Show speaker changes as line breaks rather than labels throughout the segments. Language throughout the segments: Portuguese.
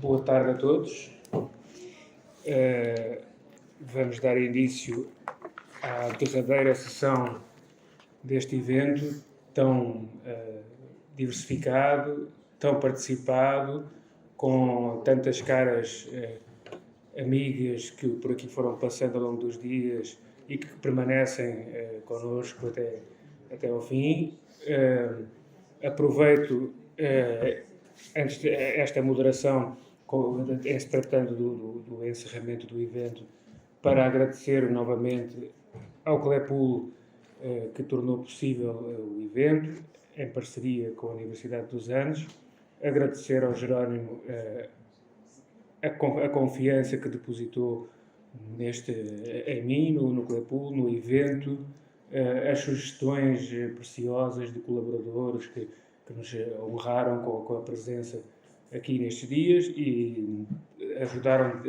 Boa tarde a todos. Vamos dar início à derradeira sessão deste evento tão diversificado, tão participado, com tantas caras amigas que por aqui foram passando ao longo dos dias e que permanecem connosco até ao fim. Aproveito antes esta moderação, se tratando do encerramento do evento, para agradecer novamente ao Clepool que tornou possível o evento, em parceria com a Universidade dos Andes, agradecer ao Jerónimo a confiança que depositou em mim, no Clepool, no evento, as sugestões preciosas de colaboradores que nos honraram com a presença aqui nestes dias e ajudaram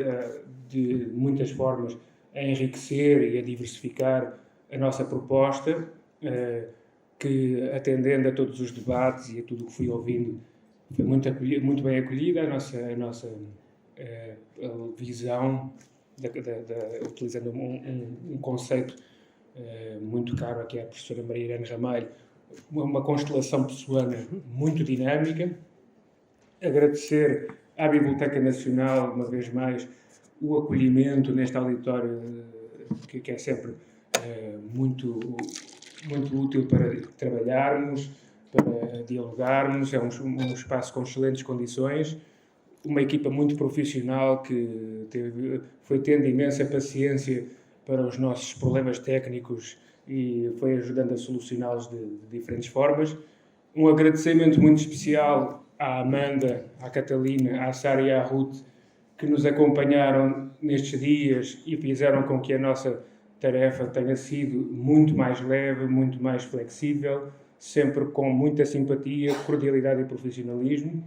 de muitas formas a enriquecer e a diversificar a nossa proposta, que, atendendo a todos os debates e a tudo o que fui ouvindo, foi muito bem acolhida a nossa visão, utilizando um conceito muito caro aqui à professora Maria Irene Ramalho, uma constelação pessoana muito dinâmica. Agradecer à Biblioteca Nacional, uma vez mais, o acolhimento neste auditório, que é sempre muito útil para trabalharmos, para dialogarmos. É um espaço com excelentes condições, uma equipa muito profissional que foi tendo imensa paciência para os nossos problemas técnicos e foi ajudando a solucioná-los de diferentes formas. Um agradecimento muito especial à Amanda, à Catalina, à Sara e à Ruth, que nos acompanharam nestes dias e fizeram com que a nossa tarefa tenha sido muito mais leve, muito mais flexível, sempre com muita simpatia, cordialidade e profissionalismo,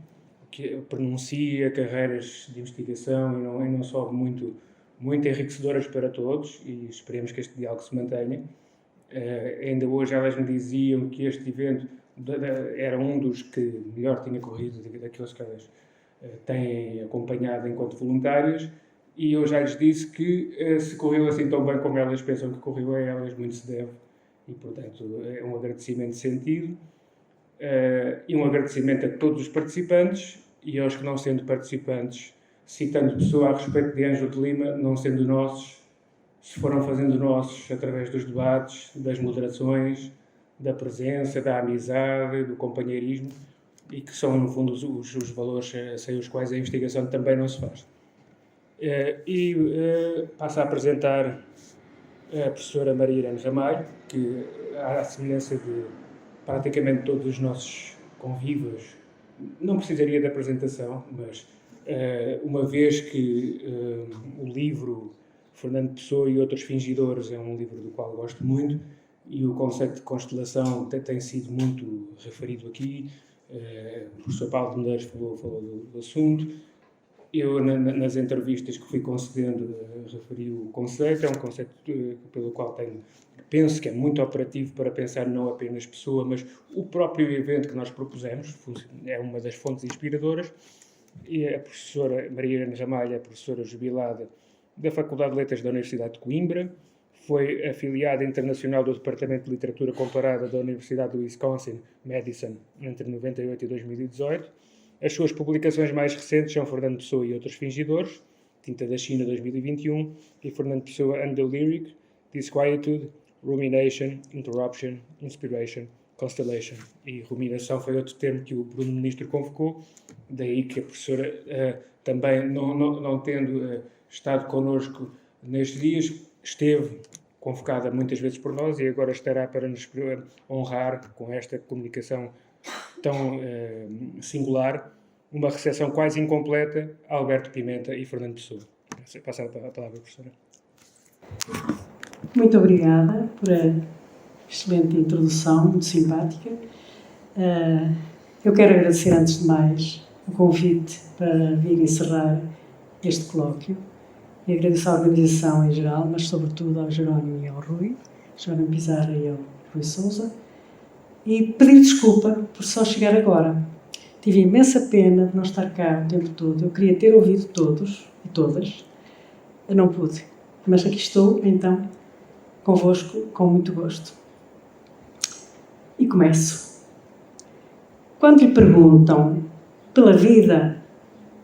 que pronuncia carreiras de investigação e não só muito enriquecedoras para todos, e esperemos que este diálogo se mantenha. Ainda hoje elas me diziam que este evento era um dos que melhor tinha corrido daqueles que elas têm acompanhado enquanto voluntárias, e eu já lhes disse que se correu assim tão bem como elas pensam que correu, a elas muito se deve, e portanto é um agradecimento sentido, e um agradecimento a todos os participantes e aos que não sendo participantes, citando pessoa a respeito de Ângelo de Lima, não sendo nossos, se foram fazendo nossos através dos debates, das moderações, da presença, da amizade, do companheirismo, e que são, no fundo, os valores sem os quais a investigação também não se faz. Passo a apresentar a professora Maria Irene Ramalho, que, à semelhança de praticamente todos os nossos convívos, não precisaria de apresentação, mas uma vez que o livro Fernando Pessoa e Outros Fingidores é um livro do qual gosto muito, e o conceito de constelação tem sido muito referido aqui. O professor Paulo de Medeiros falou do assunto. Eu, nas entrevistas que fui concedendo, referi o conceito. É um conceito pelo qual penso que é muito operativo para pensar não apenas pessoa, mas o próprio evento que nós propusemos. É uma das fontes inspiradoras. E a professora Maria Irene Ramalho é professora jubilada da Faculdade de Letras da Universidade de Coimbra, foi afiliada internacional do Departamento de Literatura Comparada da Universidade do Wisconsin-Madison entre 98 e 2018. As suas publicações mais recentes são Fernando Pessoa e Outros Fingidores, Tinta da China 2021, e Fernando Pessoa and the Lyric, Disquietude, Rumination, Interruption, Inspiration, Constellation. E ruminação foi outro termo que o Bruno Ministro convocou, daí que a professora também, não tendo estado connosco nestes dias, esteve convocada muitas vezes por nós e agora estará para nos honrar com esta comunicação tão singular, uma recepção quase incompleta a Alberto Pimenta e Fernando Pessoa. Passo a palavra, professora.
Muito obrigada por a excelente introdução, muito simpática. Eu quero agradecer, antes de mais, o convite para vir encerrar este colóquio e agradeço à organização em geral, mas sobretudo ao Jerónimo e ao Rui, Jerónimo Pizarra e ao Rui Sousa, e pedir desculpa por só chegar agora. tive imensa pena de não estar cá o tempo todo. Eu queria ter ouvido todos e todas. Eu não pude. Mas aqui estou, então, convosco, com muito gosto. E começo. Quando lhe perguntam pela vida,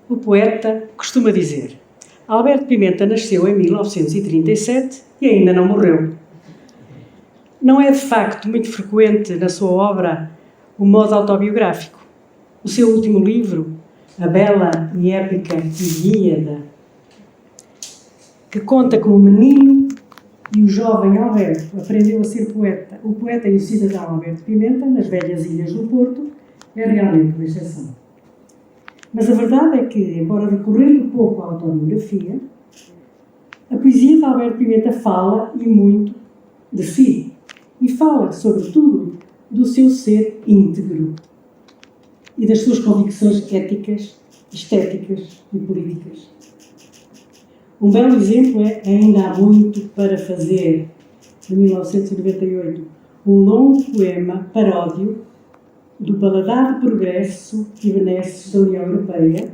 o poeta costuma dizer: Alberto Pimenta nasceu em 1937 e ainda não morreu. Não é, de facto, muito frequente na sua obra o modo autobiográfico. O seu último livro, a bela e épica Ilíada, que conta como o menino e o jovem Alberto aprendeu a ser poeta, o poeta e o cidadão Alberto Pimenta, nas velhas ilhas do Porto, é realmente uma exceção. Mas a verdade é que, embora recorrendo pouco à autobiografia, a poesia de Alberto Pimenta fala, e muito, de si. E fala, sobretudo, do seu ser íntegro e das suas convicções éticas, estéticas e políticas. Um belo exemplo é Ainda há muito para fazer, de 1998, um longo poema paródio do paladar de progresso e benesses da União Europeia,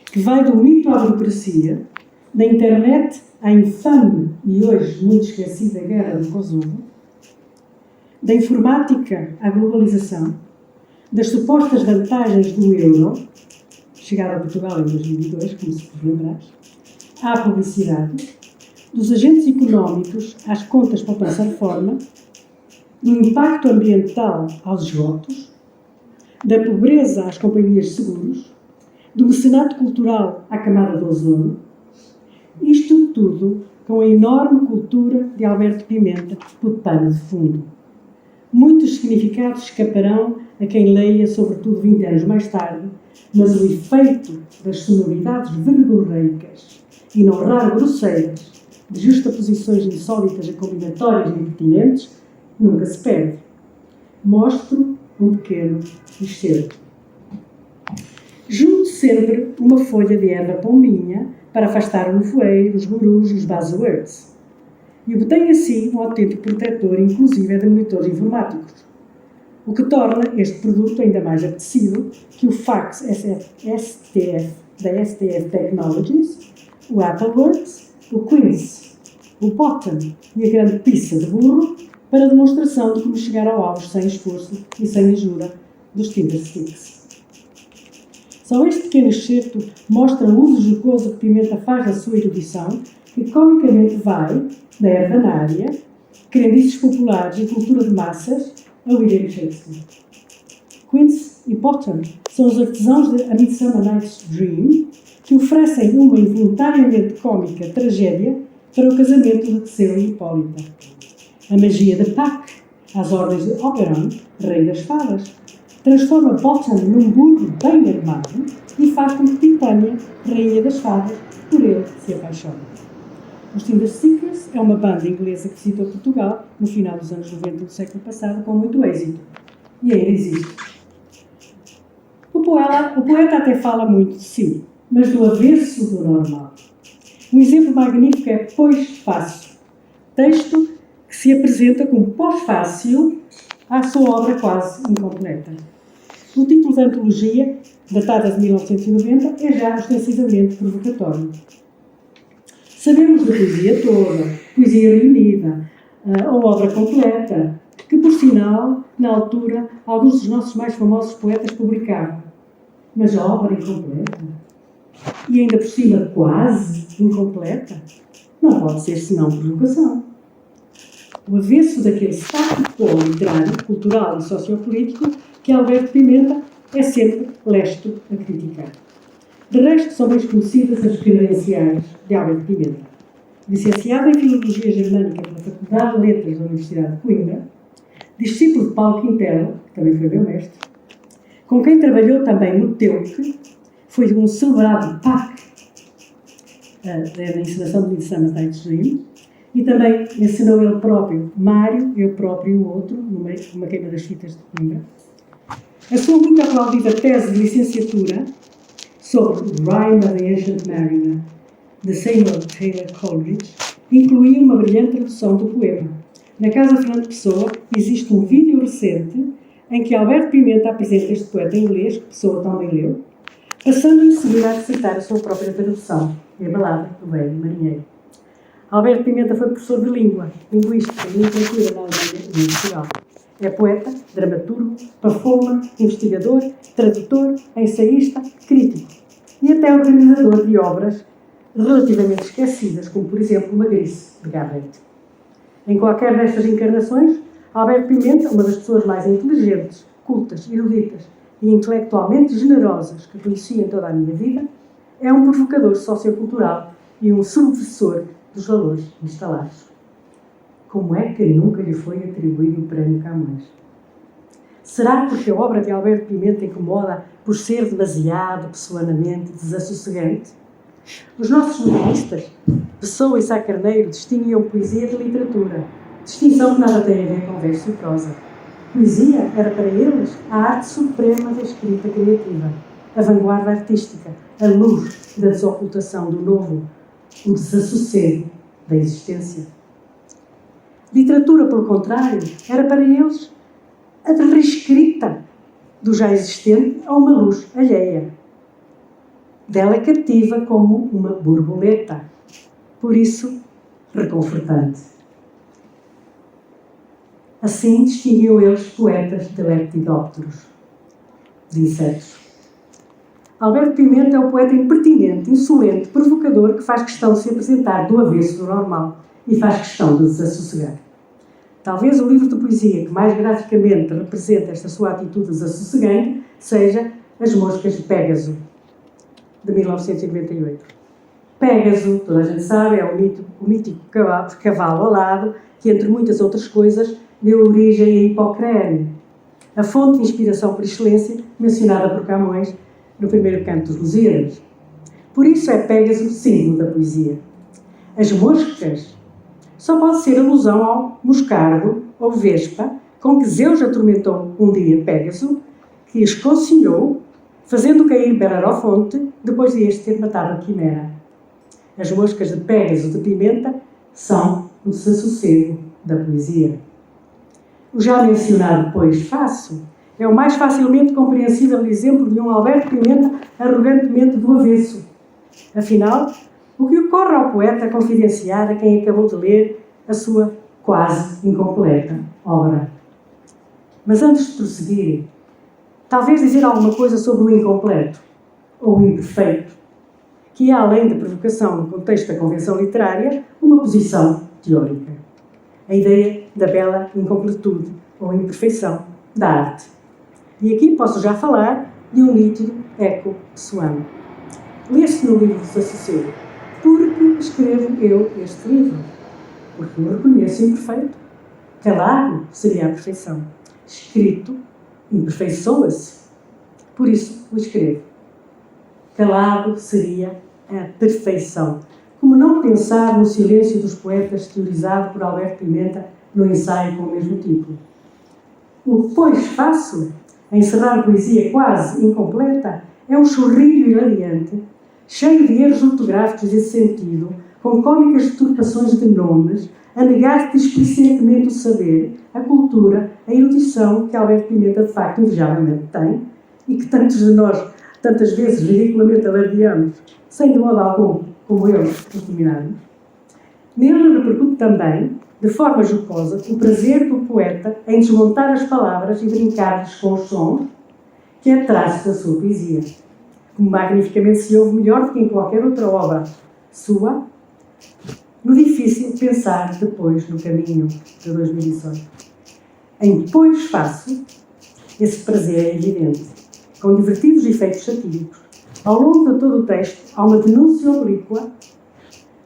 que vai do mito à burocracia, da internet à infame e hoje muito esquecida guerra do Kosovo, da informática à globalização, das supostas vantagens do euro, chegado a Portugal em 2002, como se por lembrar, à publicidade, dos agentes económicos às contas poupança-reforma, do impacto ambiental aos esgotos, da pobreza às companhias de seguros, do mecenato cultural à camada do ozono, isto tudo com a enorme cultura de Alberto Pimenta por pano de fundo. Muitos significados escaparão a quem leia, sobretudo 20 anos mais tarde, mas o efeito das sonoridades verborreicas e não raro grosseiras, de justaposições insólitas a combinatórias e impertinentes, nunca se perde. Mostro um pequeno excerto. Junto sempre uma folha de erva pombinha para afastar o nevoeiro, os gurus e os buzzwords. E obtém assim um autêntico protetor, inclusive de monitores informáticos, o que torna este produto ainda mais apetecido que o fax STF, da STF Technologies, o AppleWorks, o Quince, o Bottom e a grande pizza de burro para demonstração de como chegar ao alvo sem esforço e sem ajuda dos Tindersticks. Só este pequeno excerto mostra o uso jocoso que Pimenta faz da sua erudição, que comicamente vai da herbanária, crendices populares e cultura de massas, a William Shakespeare. Quince e Bottom são os artesãos de A Midsummer Night's Dream, que oferecem uma involuntariamente cómica tragédia para o casamento de Teseu e Hipólita. A magia de Puck, às ordens de Oberon, rei das fadas, transforma Bottom num burro bem armado e faz com que Titânia, rainha das fadas, por ele se apaixone. Os Tinderstickers é uma banda inglesa que visitou Portugal no final dos anos 90 do século passado com muito êxito. E ainda existe. O poeta até fala muito de si, mas do avesso do normal. Um exemplo magnífico é Pós-Fácil, texto que se apresenta como pós-fácil à sua obra quase incompleta. O título da antologia, datada de 1990, é já ostensivamente provocatório. Sabemos da poesia toda, poesia reunida, ou obra completa, que, por sinal, na altura, alguns dos nossos mais famosos poetas publicaram. Mas a obra incompleta, e ainda por cima quase incompleta, não pode ser senão provocação. O avesso daquele status quo literário, cultural e sociopolítico que Alberto Pimenta é sempre lesto a criticar. De resto, são bem conhecidas as credenciais de Alberto Pimenta. Licenciado em Filologia Germânica pela Faculdade de Letras da Universidade de Coimbra, discípulo de Paulo Quintela, que também foi meu mestre, com quem trabalhou também no Teuque, foi um celebrado PAC na encenação de Midsummer Night's Dream, e também ensinou ele próprio, Mário, eu próprio e o outro, numa queima das fitas de Coimbra. A sua muito aplaudida tese de licenciatura sobre Rime of the Ancient Mariner, de Samuel Taylor Coleridge, incluía uma brilhante tradução do poema. Na Casa Fernando Pessoa existe um vídeo recente em que Alberto Pimenta apresenta este poeta inglês, que Pessoa também leu, passando em seguida a recitar a sua própria tradução, a balada do velho marinheiro. Alberto Pimenta foi professor de língua, linguística e literatura na Alemanha e em Portugal. É poeta, dramaturgo, performer, investigador, tradutor, ensaísta, crítico e até organizador de obras relativamente esquecidas, como, por exemplo, Magrice, de Garrett. Em qualquer destas encarnações, Alberto Pimenta, uma das pessoas mais inteligentes, cultas, eruditas e intelectualmente generosas que conheci em toda a minha vida, é um provocador sociocultural e um subversor dos valores instalados. Como é que nunca lhe foi atribuído o Prémio Camões? Será porque a obra de Alberto Pimenta incomoda por ser demasiado pessoanamente desassossegante? Os nossos novelistas, Pessoa e Sá Carneiro, distinguiam poesia de literatura, distinção que nada tem a ver com verso e prosa. Poesia era para eles a arte suprema da escrita criativa, a vanguarda artística, a luz da desocultação do novo, o desassossego da existência. Literatura, pelo contrário, era para eles a reescrita do já existente a uma luz alheia, dela cativa como uma borboleta, por isso reconfortante. Assim distinguiam eles poetas de lepidópteros, de insetos. Alberto Pimenta é um poeta impertinente, insolente, provocador, que faz questão de se apresentar do avesso do normal e faz questão de desassossegar. Talvez o livro de poesia que mais graficamente representa esta sua atitude desassossegante seja As Moscas de Pégaso, de 1998. Pégaso, toda a gente sabe, é o mítico cavalo alado que, entre muitas outras coisas, deu origem a Hipocrene, a fonte de inspiração por excelência mencionada por Camões no primeiro canto dos Lusíadas. Por isso é Pégaso símbolo da poesia. As moscas só pode ser alusão ao moscardo ou vespa com que Zeus atormentou um dia Pégaso, que escocinhou, fazendo cair Belerofonte depois de este ter matado a quimera. As moscas de Pégaso de Pimenta são o desassossego da poesia. O já mencionado Pois Faço é o mais facilmente compreensível exemplo de um Alberto Pimenta arrogantemente do avesso. Afinal, o que ocorre ao poeta confidenciar a quem acabou de ler a sua quase incompleta obra? Mas antes de prosseguir, talvez dizer alguma coisa sobre o incompleto, ou o imperfeito, que é, além da provocação no contexto da convenção literária, uma posição teórica. A ideia da bela incompletude, ou imperfeição, da arte. E aqui posso já falar de um nítido eco pessoano. Lê-se no livro Desassossego, porque escrevo eu este livro, porque eu reconheço imperfeito. Calado seria a perfeição. Escrito, imperfeiçoa-se. Por isso o escrevo. Calado seria a perfeição. Como não pensar no silêncio dos poetas teorizado por Alberto Pimenta no ensaio com o mesmo título? O Pois Faço, a encerrar poesia quase incompleta, é um chorrilho hilariante, cheio de erros ortográficos desse sentido, com cómicas deturpações de nomes, a negar displicentemente o saber, a cultura, a erudição que Alberto Pimenta de facto invejavelmente tem e que tantos de nós, tantas vezes, ridiculamente alardeamos, sem de modo algum, como eu, determinarmos. Nele repercute também, de forma jocosa, o prazer do poeta em desmontar as palavras e brincar-lhes com os sons, que é traço da sua poesia, como magnificamente se ouve melhor do que em qualquer outra obra sua, no difícil pensar depois no caminho de 2018. Em Pois Faço, esse prazer é evidente, com divertidos efeitos satíricos. Ao longo de todo o texto, há uma denúncia oblíqua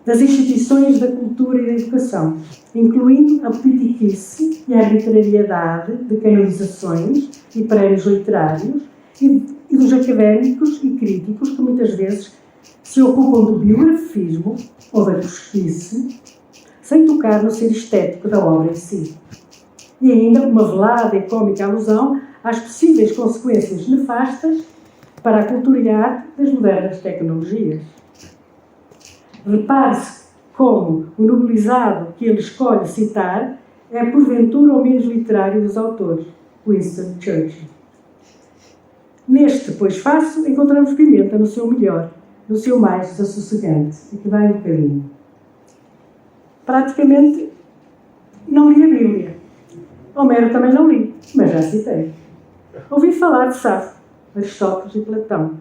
das instituições da cultura e da educação, incluindo a politiquice e a arbitrariedade de canonizações e prémios literários e dos académicos e críticos que muitas vezes se ocupam do biografismo ou da pesquisa, sem tocar no ser estético da obra em si. E ainda uma velada e cómica alusão às possíveis consequências nefastas para a cultura e a arte das modernas tecnologias. Repare-se como o nobilizado que ele escolhe citar é, porventura, o menos literário dos autores, Winston Churchill. Neste Pois Faço encontramos Pimenta no seu melhor, no seu mais desassossegante, e que vai um bocadinho. Praticamente não li a Bíblia. Homero também não li, mas já citei. Ouvi falar de Safo, Aristóteles e Platão.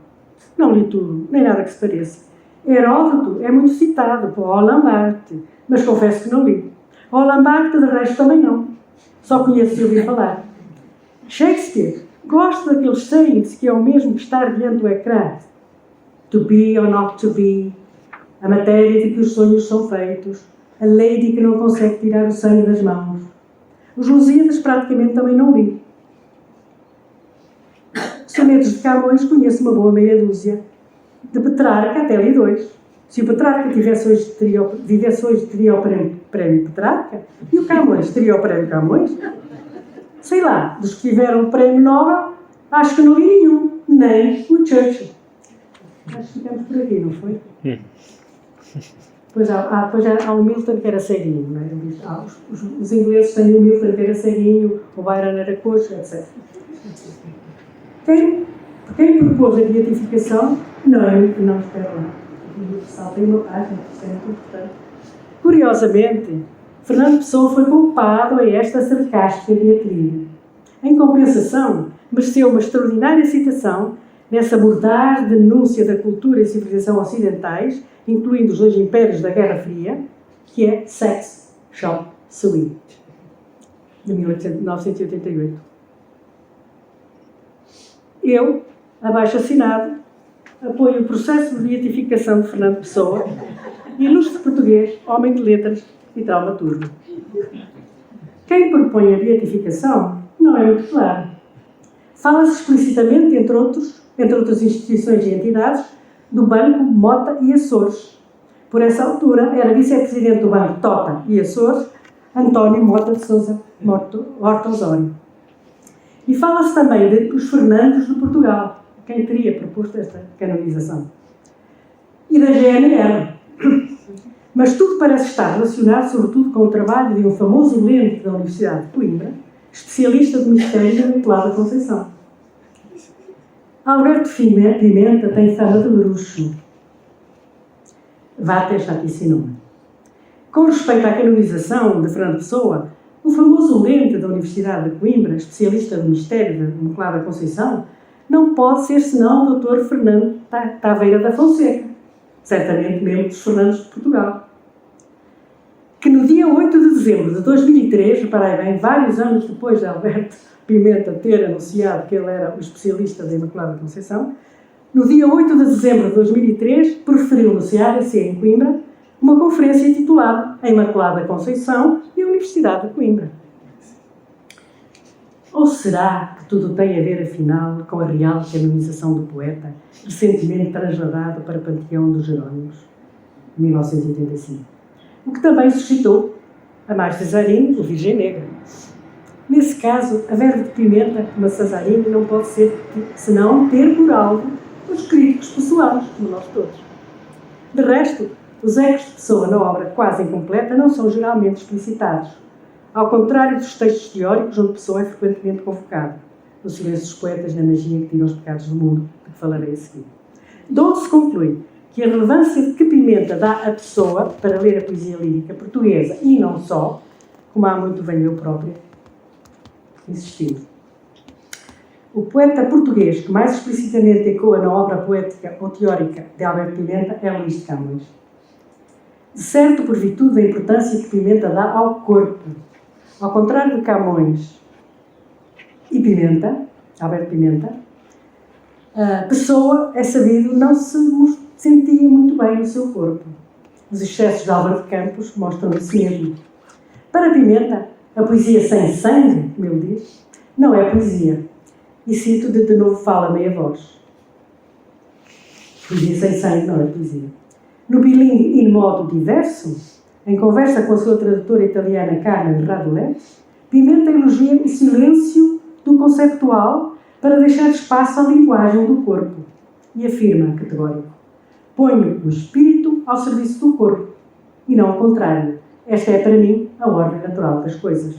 Não li tudo, nem nada que se pareça. Heródoto é muito citado por Roland Barthes, mas confesso que não li. Roland Barthes, de resto, também não. Só conheço e ouvi falar. Shakespeare gosta daqueles sayings que é o mesmo que estar diante do ecrã. To be or not to be, a matéria de que os sonhos são feitos, a lady que não consegue tirar o sangue das mãos. Os Lusíadas praticamente também não li. Sonetos de Camões conheço uma boa meia dúzia. De Petrarca até li 2. Se o Petrarca tivesse hoje, teria o prémio Petrarca, e o Camões teria o prémio Camões. Sei lá, dos que tiveram o prémio Nobel, acho que não li nenhum, nem o Churchill. Acho que ficamos por aqui, não foi? Depois há o Milton que era ceguinho, não é? Os ingleses têm o Milton que era ceguinho, o Byron era coxo, etc. Quem propôs a beatificação? Não, espera lá. Saltei uma página, isto é muito importante. Curiosamente, Fernando Pessoa foi poupado a esta sarcástica diatriba. Em compensação, mereceu uma extraordinária citação nessa mordaz denúncia da cultura e civilização ocidentais, incluindo os 2 impérios da Guerra Fria, que é Sex Shop Sweet, de 1988. Eu, abaixo assinado, apoio o processo de beatificação de Fernando Pessoa, ilustre português, homem de letras e dramaturgo. Quem propõe a beatificação não é muito claro. Fala-se explicitamente, entre outras instituições e entidades, do Banco, Mota e Açores. Por essa altura, era vice-presidente do Banco Tota e Açores, António Mota de Sousa Horta Osório. E fala-se também dos Fernandos de Portugal, quem teria proposto esta canonização. E da GNR. Mas tudo parece estar relacionado, sobretudo, com o trabalho de um famoso lente da Universidade de Coimbra, especialista de mistério da Imaculada Conceição. Alberto Pimenta tem fama de bruxo. Vá até chatice-nome. Com respeito à canonização de Fernando Pessoa, o famoso lente da Universidade de Coimbra, especialista do mistério da Imaculada Conceição, não pode ser senão o Dr. Fernando Taveira da Fonseca, certamente membro dos Fernandos de Portugal, que no dia 8 de dezembro de 2003, reparei bem, vários anos depois de Alberto Pimenta ter anunciado que ele era o especialista da Imaculada Conceição, no dia 8 de dezembro de 2003, preferiu no CADC em Coimbra uma conferência titulada A Imaculada Conceição e a Universidade de Coimbra. Ou será que tudo tem a ver, afinal, com a real canonização do poeta, recentemente trasladado para o Panteão dos Jerónimos, em 1985? O que também suscitou a mais Cesarini, o Virgem Negra. Nesse caso, a verve de Pimenta, como a Cesarini, não pode ser senão ter por alvo os críticos pessoais, como nós todos. De resto, os ecos de Pessoa na obra quase incompleta não são geralmente explicitados, ao contrário dos textos teóricos onde Pessoa é frequentemente convocado, no Silêncio dos Poetas, na magia que tira os pecados do mundo, de que falarei a seguir. De onde se conclui que a relevância de que Pimenta dá à Pessoa para ler a poesia lírica portuguesa, e não só, como há muito venho eu própria insistindo. O poeta português que mais explicitamente ecoa na obra poética ou teórica de Alberto Pimenta é Luís de Camões. De certo, por virtude da importância que Pimenta dá ao corpo. Ao contrário de Camões e Pimenta, Alberto Pimenta, Pessoa, é sabido, não se sentia muito bem no seu corpo. Os excessos de Álvaro de Campos mostram isso mesmo. Para Pimenta, a poesia sem sangue, como ele diz, não é poesia. E cito de novo fala meia voz. Poesia sem sangue não é poesia. No bilingue in modo diverso, em conversa com a sua tradutora italiana Carmen Radoletti, Pimenta elogia o silêncio do conceptual para deixar espaço à linguagem do corpo e afirma, categórico: ponho o espírito ao serviço do corpo e não ao contrário. Esta é, para mim, a ordem natural das coisas.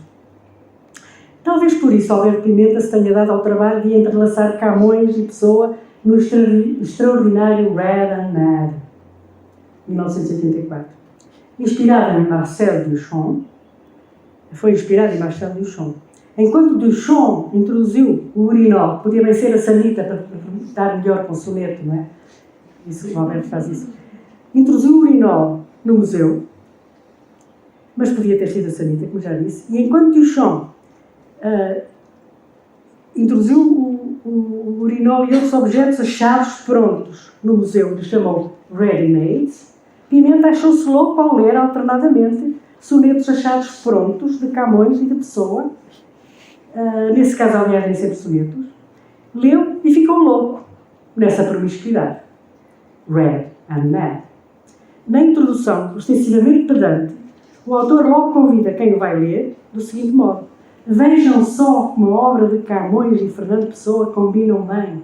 Talvez por isso Alberto Pimenta se tenha dado ao trabalho de entrelaçar Camões e Pessoa no extraordinário Red and Mad, 1984. Inspirada em Marcel Duchamp, foi inspirada em Marcel Duchamp. Enquanto Duchamp introduziu o urinol, podia bem ser a sanita para dar melhor com o soneto, não é? Isso, o Alberto faz isso. Introduziu o urinol no museu, mas podia ter sido a sanita, como já disse. E enquanto Duchamp introduziu o urinol e outros objetos achados prontos no museu, lhe chamou ready-made, Pimenta achou-se louco ao ler alternadamente sonetos achados prontos de Camões e de Pessoa, nesse caso, aliás, nem sempre sonetos, leu e ficou louco nessa promiscuidade. Red and Mad. Na introdução, ostensivamente pedante, o autor logo convida quem o vai ler do seguinte modo: vejam só como a obra de Camões e Fernando Pessoa combinam bem,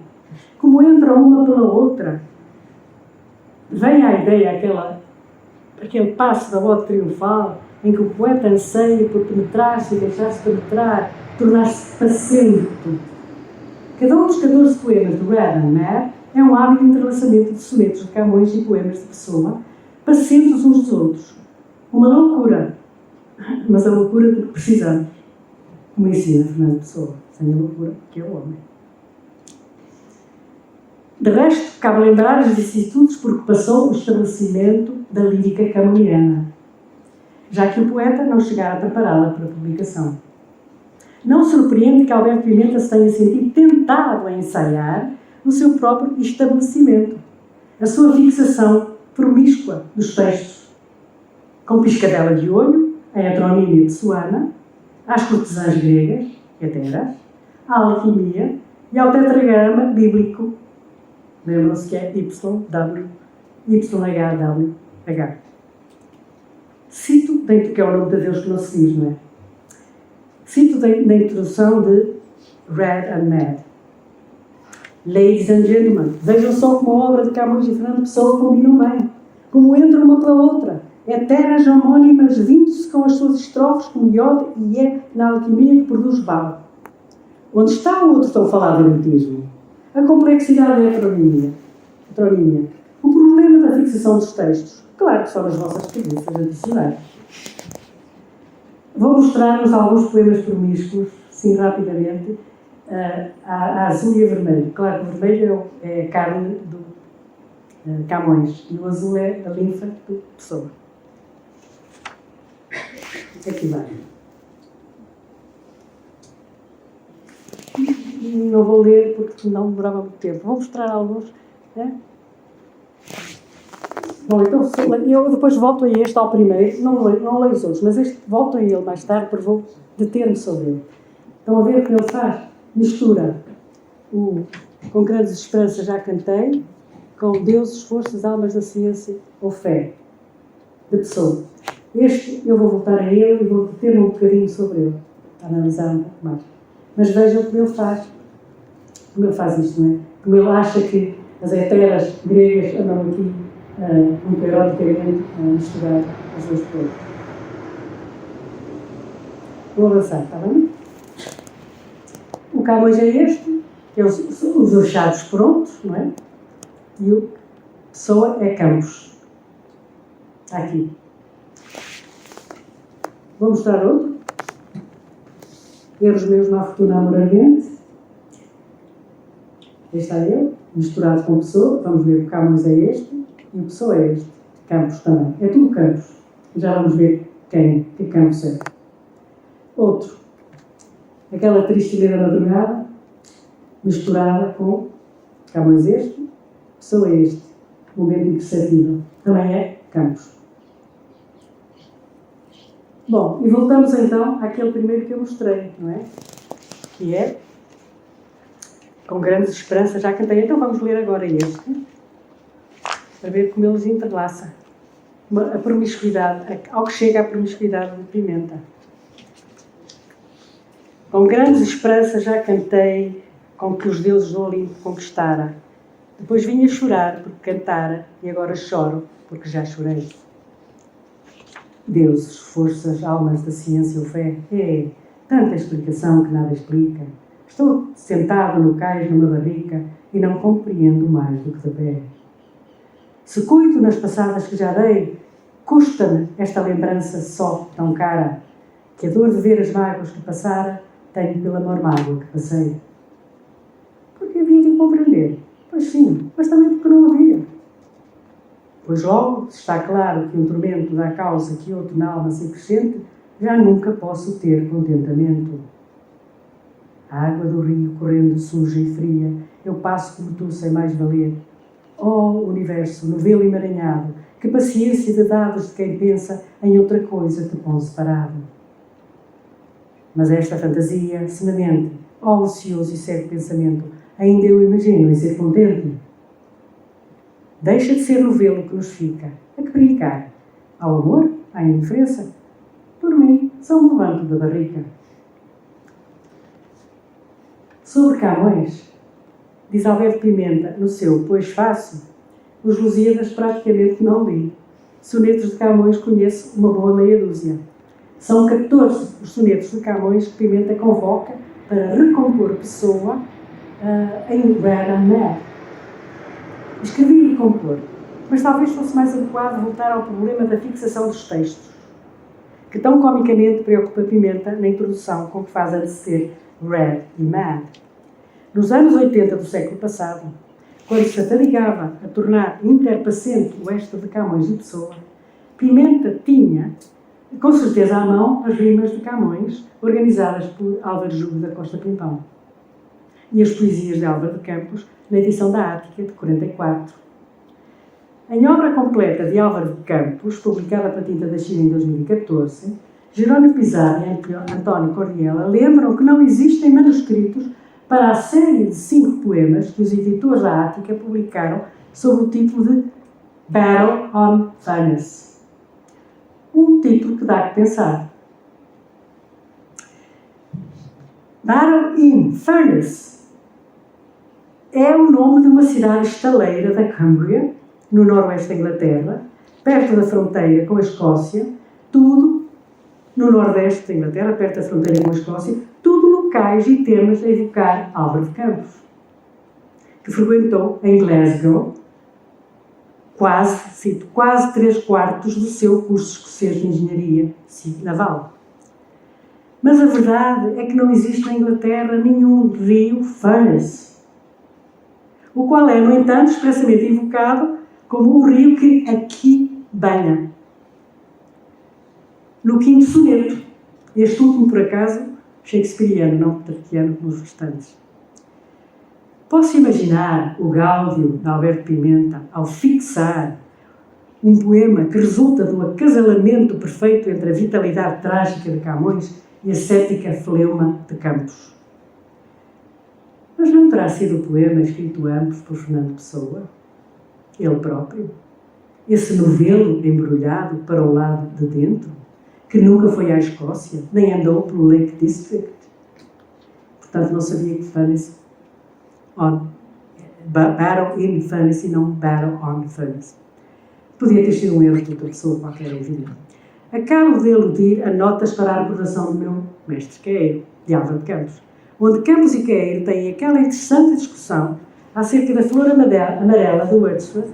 como entram uma pela outra. Vem à ideia aquele passo da ode triunfal em que o poeta anseia por penetrar-se e deixar-se penetrar, tornar-se paciente. Cada um dos 14 poemas do Red and Mad é um hábito entrelaçamento de sonetos de Camões e poemas de Pessoa, pacientes uns dos outros. Uma loucura, mas a loucura de que precisamos, como ensina Fernando Pessoa, sem a loucura que é o homem. De resto, cabe lembrar as vicissitudes por que passou o estabelecimento da lírica camoniana, já que o poeta não chegara preparada para a publicação. Não surpreende que Alberto Pimenta se tenha sentido tentado a ensaiar o seu próprio estabelecimento, a sua fixação promíscua dos textos, com piscadela de olho, a heteronímia pessoana, às cortesãs gregas, heteras, à alquimia e ao tetragrama bíblico. Lembram-se que é YHWH. Cito, que é o nome de Deus que não se diz, não é? Cito da introdução de Red and Mad. Ladies and gentlemen, vejam só como a obra de Camões e Fernando Pessoa combinam bem, como entram uma pela outra, eternas homónimas, vindo-se com as suas estrofes como iode e é na alquimia que produz bala. Onde está o outro tão falado erotismo? A complexidade da heteronímia. O problema da fixação dos textos. Claro que só nas vossas cabeças adicionais. Vou mostrar-vos alguns poemas promíscuos, sim, rapidamente, a azul e a vermelho. Claro que o vermelho é a carne do Camões e o azul é a linfa do Pessoa. Aqui vai. Não vou ler porque não demorava muito tempo. Vou mostrar alguns. Né? Bom, então eu depois volto a este ao primeiro. Não leio os outros, mas este volto a ele mais tarde porque vou deter-me sobre ele. Estão a ver o que ele faz? Mistura com grandes esperanças já cantei, com deuses, forças, almas da ciência ou fé de Pessoa. Este eu vou voltar a ele e vou deter-me um bocadinho sobre ele, para analisar um pouco mais. Mas vejam como ele faz isto, não é? Como ele acha que as heteras gregas andam aqui muito eroticamente a misturar as duas coisas. Vou avançar, está bem? O Camões é este, que é os achados prontos, não é? E o Pessoa é Campos. Está aqui. Vou mostrar outro. Erros meus na fortuna amoramente. Este é ele, misturado com Pessoa. Vamos ver que o Camões é este e o Pessoa é este. Campos também. É tudo Campos. Já vamos ver que Campos é. Outro. Aquela triste ilha da madrugada, misturada com Camões este, Pessoa este. Momento imperceptível. Também é Campos. Bom, e voltamos então àquele primeiro que eu mostrei, não é? Que é Com Grandes Esperanças, já cantei. Então vamos ler agora este, para ver como eles entrelaçam a promiscuidade, ao que chega à promiscuidade de Pimenta. Com grandes esperanças já cantei, com que os deuses do Olimpo conquistara. Depois vim a chorar porque cantara, e agora choro porque já chorei. Deuses, forças, almas da ciência ou fé, Tanta explicação que nada explica. Estou sentado no cais numa barrica e não compreendo mais do que deve. Se cuido nas passadas que já dei, custa-me esta lembrança só tão cara, que a dor de ver as mágoas que passara tenho pela maior mágoa que passei. Porque havia de compreender. Pois sim, mas também porque não havia. Pois logo, se está claro que um tormento dá causa que outro na alma se acrescente, já nunca posso ter contentamento. A água do rio correndo suja e fria, eu passo como tu sem mais valer. Oh, universo, novelo emaranhado, que paciência de dados de quem pensa em outra coisa que pão separado. Mas esta fantasia, se me mente, oh, ocioso e cego pensamento, ainda eu imagino em ser contente. Deixa de ser novelo que nos fica, a que brincar? Ao amor, à indiferença? Por mim, são um levanto da barrica. Sobre Camões, diz Alberto Pimenta, no seu Pois Faço, os Lusíadas praticamente não li. Sonetos de Camões conheço uma boa meia dúzia. São 14 os sonetos de Camões que Pimenta convoca para recompor Pessoa em Red and Mad. Escrever e compor, mas talvez fosse mais adequado voltar ao problema da fixação dos textos, que tão comicamente preocupa Pimenta na introdução com que faz antecer Red e Mad. Nos anos 80 do século passado, quando se atarigava a tornar interpassente o extra de Camões e Pessoa, Pimenta tinha, com certeza à mão, as rimas de Camões, organizadas por Álvaro Júlio da Costa Pimpão, e as poesias de Álvaro de Campos, na edição da Ática, de 44. Em obra completa de Álvaro de Campos, publicada pela Tinta da China em 2014, Jerónimo Pizarro e António Cordiella lembram que não existem manuscritos para a série de 5 poemas que os editores da Ática publicaram sob o título de Battle on Furnace. Um título que dá que pensar. Battle in Furnace é o nome de uma cidade estaleira da Cumbria, no noroeste da Inglaterra, perto da fronteira com a Escócia, tudo no nordeste da Inglaterra, perto da fronteira com a Escócia, tudo locais e temas a evocar Álvaro de Campos, que frequentou em Glasgow quase 3/4 do seu curso escocês de engenharia naval. Mas a verdade é que não existe na Inglaterra nenhum rio Furnace, o qual é, no entanto, expressamente invocado como o rio que aqui banha. No 5º soneto, este último, por acaso, shakespeariano, não petrarquiano como os restantes. Posso imaginar o gáudio de Alberto Pimenta ao fixar um poema que resulta do acasalamento perfeito entre a vitalidade trágica de Camões e a cética fleuma de Campos. Mas não terá sido o poema escrito ambos por Fernando Pessoa? Ele próprio? Esse novelo embrulhado para o lado de dentro, que nunca foi à Escócia, nem andou pelo Lake District? Portanto, não sabia que Furnace Battle in Furnace e não Battle on Furnace. Podia ter sido um erro de outra pessoa qualquer, evidente. Acabo de eludir a notas para a recordação do meu mestre Queiro, de Álvaro de Campos, onde Campos e Queiro têm aquela interessante discussão acerca da flor amarela do Wordsworth,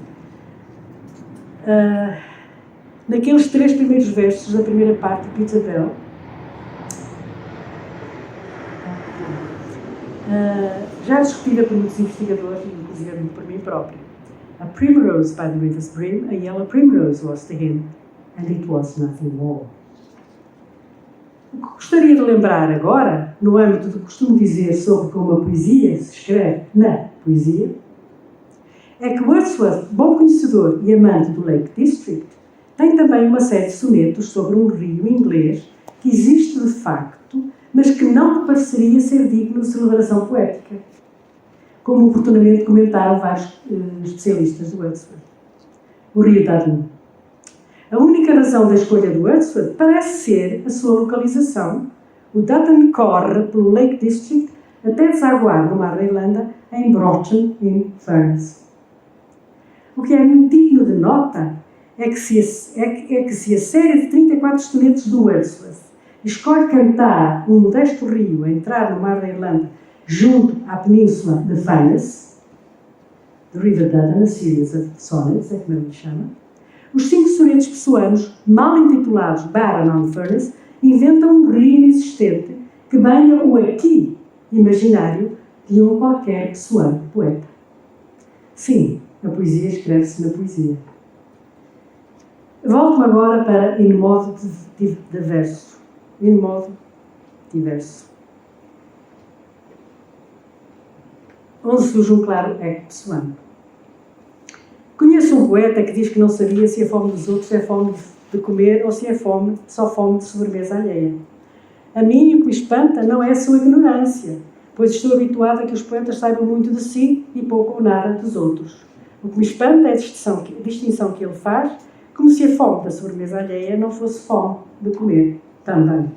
naqueles 3 primeiros versos da primeira parte de Peter Bell, já discutida por muitos investigadores, inclusive por mim própria. A primrose by the river's brim, a yellow primrose was to him, and it was nothing more. O que gostaria de lembrar agora, no âmbito do que costumo dizer sobre como a poesia se escreve na poesia, é que Wordsworth, bom conhecedor e amante do Lake District, tem também uma série de sonetos sobre um rio inglês que existe de facto, mas que não me pareceria ser digno de celebração poética, como oportunamente comentaram vários especialistas do Wordsworth. O rio Dudley. A única razão da escolha do Wordsworth parece ser a sua localização. O Dudley corre pelo Lake District até desaguar no Mar da Irlanda em Broughton in Furnace. O que é muito digno de nota é que se a série de 34 sonetos do Wordsworth escolhe cantar um modesto rio a entrar no mar da Irlanda junto à península de Furness, The River Duddon, a series of sonnets, é como ele chama. Os 5 sonetos pessoanos, mal intitulados Baron on Furness, inventam um rio inexistente que banha o aqui imaginário de um qualquer pessoano poeta. Sim, a poesia escreve-se na poesia. Volto-me agora para In modo diverso. In modo diverso. Onde surge um claro eco pessoano. Conheço um poeta que diz que não sabia se a fome dos outros é fome de comer ou se é só fome de sobremesa alheia. A mim o que me espanta não é a sua ignorância, pois estou habituada a que os poetas saibam muito de si e pouco ou nada dos outros. O que me espanta é a distinção que ele faz, como se a fome da sobremesa alheia não fosse fome de comer também.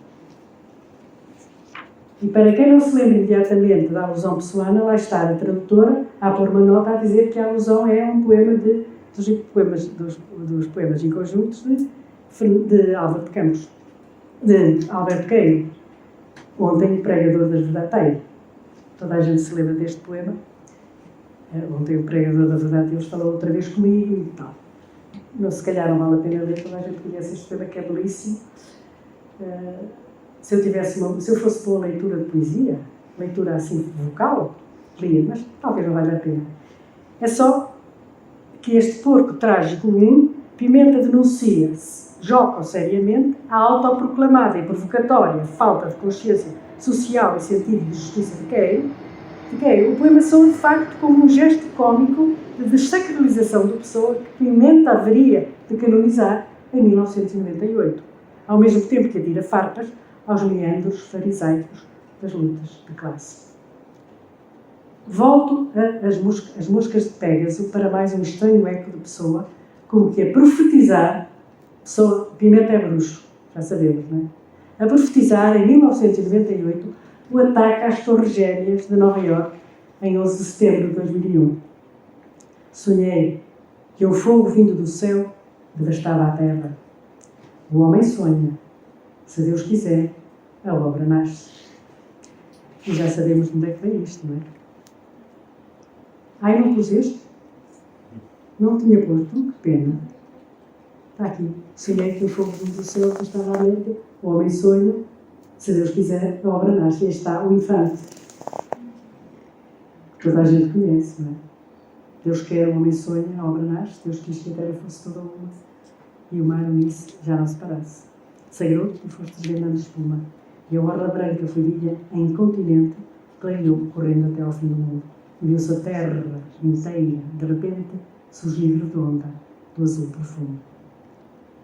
E para quem não se lembra imediatamente da alusão pessoana, lá está a tradutora a pôr uma nota a dizer que a alusão é um poema dos poemas em conjuntos de Álvaro de Campos, de Alberto Queiro, ontem o pregador da verdade. Toda a gente se lembra deste poema. Ontem o pregador da verdade Deus falou outra vez comigo e tal. Não, se calhar não vale a pena ler, toda a gente conhece este poema que é belíssimo. Se eu fosse boa leitura de poesia, leitura assim vocal, lia, mas talvez não valha a pena. É só que este porco trágico 1, Pimenta denuncia, joca seriamente, a autoproclamada e provocatória falta de consciência social e sentido de justiça de Queiro. O poema soa de facto como um gesto cómico de desacralização da pessoa que Pimenta haveria de canonizar em 1998, ao mesmo tempo que atira farpas aos meandros farisaicos das lutas de classe. Volto às moscas de Pégaso para mais um estranho eco de Pessoa, como que a profetizar, Pimenta é bruxo, já sabemos, não é? A profetizar, em 1998, o ataque às Torres Gêmeas de Nova Iorque, em 11 de setembro de 2001. Sonhei que o fogo vindo do céu devastava a terra. O homem sonha. Se Deus quiser, a obra nasce. E já sabemos de onde é que vem isto, não é? Ai, não pus este? Não tinha posto? Que pena. Está aqui. Sonhei que o fogo do céu estava à noite. O homem sonha. Se Deus quiser, a obra nasce. E aí está o infante. Que toda a gente conhece, não é? Deus quer, o homem sonha, a obra nasce. Deus quis que a terra fosse toda uma. E o mar unice, já não se parasse. Sagrou e foste desvendando espuma. E a orla branca folhilha em continente clareou correndo até ao fim do mundo. Viu-se a terra inteira, de repente, surgir redonda, do azul profundo.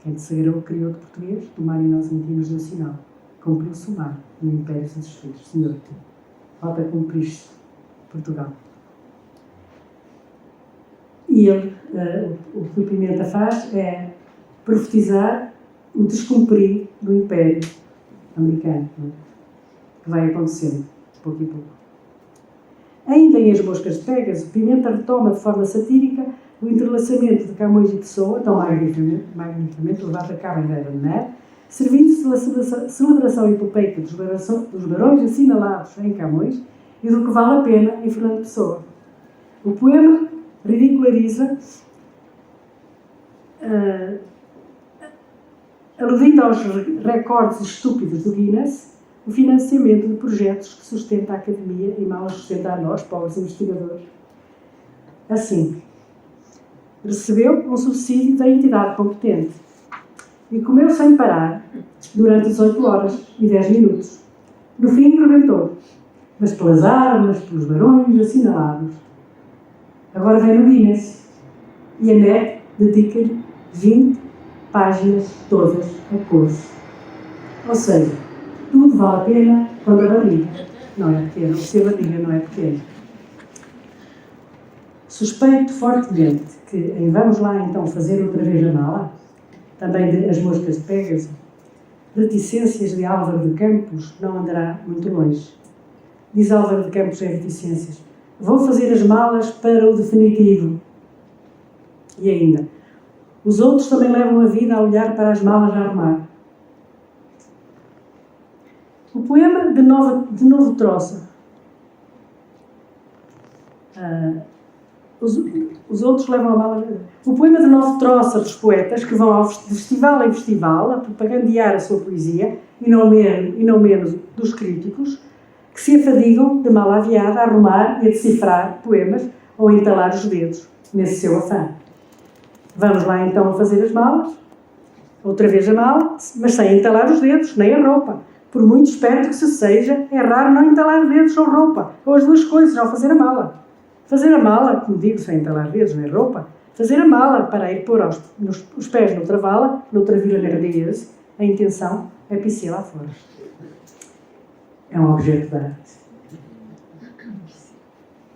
Quem te sagrou criou de português, do mar e nós sentimos nacional. Cumpriu-se o mar, e o império se desfez. Senhor, falta cumprir-se Portugal. E ele, o que o Pimenta faz é profetizar o descumprir do Império Americano, não é? Que vai acontecendo, pouco e pouco. Ainda em As Moscas de Pégaso, Pimenta retoma de forma satírica o entrelaçamento de Camões e Pessoa, tão magnificamente levado a cabo em Vera de Ner, servindo-se da celebração hipopeica dos barões assinalados em Camões e do que vale a pena em Fernando Pessoa. O poema ridiculariza, aludindo aos recordes estúpidos do Guinness, o financiamento de projetos que sustenta a Academia e mal sustenta a nós, pobres investigadores. Assim, recebeu um subsídio da entidade competente e comeu sem parar durante 18 horas e 10 minutos. No fim, rebentou, mas pelas armas, pelos barões assinalados. Agora vem no Guinness e a NET dedica-lhe 20 páginas todas a cores. Ou seja, tudo vale a pena quando a barriga não é pequena, ou se a barriga não é pequena. Suspeito fortemente que, em vamos lá então fazer outra vez a mala, também de As Moscas de Pégaso, reticências de Álvaro de Campos não andará muito longe. Diz Álvaro de Campos em Reticências: vou fazer as malas para o definitivo. E ainda, os outros também levam a vida a olhar para as malas a arrumar. O poema de Novo Troça. Os outros levam a mal. O poema de Novo Troça dos poetas que vão de festival em festival a propagandear a sua poesia, e não menos dos críticos, que se afadigam de mal aviada a arrumar e a decifrar poemas ou a entalar os dedos nesse seu afã. Vamos lá então a fazer as malas, outra vez a mala, mas sem entalar os dedos, nem a roupa. Por muito esperto que se seja, é raro não entalar dedos ou roupa, ou as duas coisas ao fazer a mala. Fazer a mala, como digo, sem entalar dedos nem roupa, fazer a mala para ir pôr os pés noutra vala, noutra vila nerdez, a intenção é piscer lá fora. É um objeto de arte.